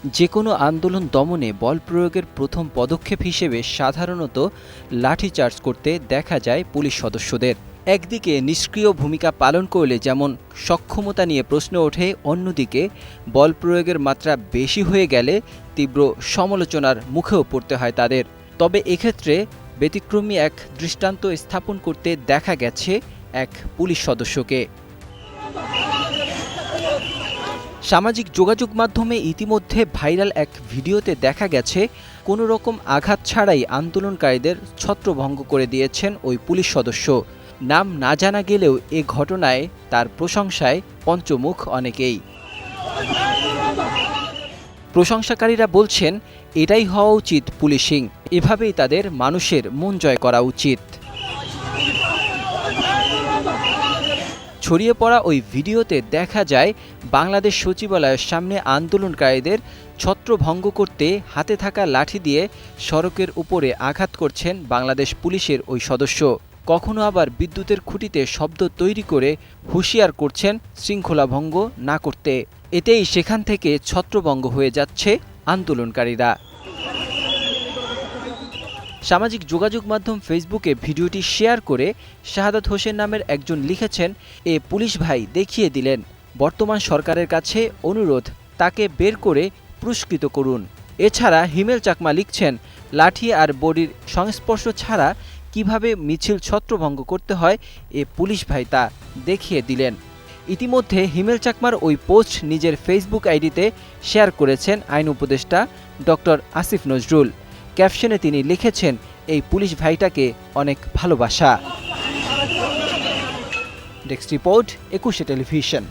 যে কোনো আন্দোলন দমনে বল প্রয়োগের প্রথম পদক্ষেপ হিসেবে সাধারণত লাঠিচার্জ করতে দেখা যায় পুলিশ সদস্যদের। একদিকে নিষ্ক্রিয় ভূমিকা পালন করলে যেমন সক্ষমতা নিয়ে প্রশ্ন ওঠে, অন্যদিকে বল প্রয়োগের মাত্রা বেশি হয়ে গেলে তীব্র সমালোচনার মুখেও পড়তে হয় তাদের। তবে এক্ষেত্রে ব্যতিক্রমী এক দৃষ্টান্ত স্থাপন করতে দেখা গেছে এক পুলিশ সদস্যকে। সামাজিক যোগাযোগ মাধ্যমে ইতিমধ্যে ভাইরাল এক ভিডিওতে দেখা গেছে কোনো রকম আঘাত ছাড়াই আন্দোলনকারীদের ছত্রভঙ্গ করে দিয়েছেন ওই পুলিশ সদস্য। নাম না জানা গেলেও এ ঘটনায় তার প্রশংসায় পঞ্চমুখ অনেকেই। প্রশংসাকারীরা বলছেন, এটাই হওয়া উচিত পুলিশিং, এভাবেই তাদের মানুষের মন জয় করা উচিত। ছড়িয়ে পড়া ওই ভিডিওতে দেখা যায় বাংলাদেশ সচিবালয়ের সামনে আন্দোলনকারীদের ছত্রভঙ্গ করতে হাতে থাকা লাঠি দিয়ে সড়কের উপরে আঘাত করছেন বাংলাদেশ পুলিশের ওই সদস্য। কখনো আবার বিদ্যুতের খুঁটিতে শব্দ তৈরি করে হুঁশিয়ার করছেন শৃঙ্খলা ভঙ্গ না করতে। এতেই সেখান থেকে ছত্রভঙ্গ হয়ে যাচ্ছে আন্দোলনকারীরা। সামাজিক যোগাযোগ মাধ্যম ফেসবুকে ভিডিওটি শেয়ার করে শাহাদাত হোসেন নামের একজন লিখেছেন, এ পুলিশ ভাই দেখিয়ে দিলেন, বর্তমান সরকারের কাছে অনুরোধ, তাকে বের করে পুরস্কৃত করুন। এছাড়া হিমেল চাকমা লিখছেন, লাঠি আর বডির সংস্পর্শ ছাড়া কিভাবে মিছিল ছত্রভঙ্গ করতে হয় এ পুলিশ ভাই তা দেখিয়ে দিলেন। ইতিমধ্যে হিমেল চাকমার ওই পোস্ট নিজের ফেসবুক আইডিতে শেয়ার করেছেন আইন উপদেষ্টা ডক্টর আসিফ নজরুল। ক্যাপশনে তিনি লিখেছেন, এই পুলিশ ভাইটাকে অনেক ভালোবাসা। Desk report, 21 television.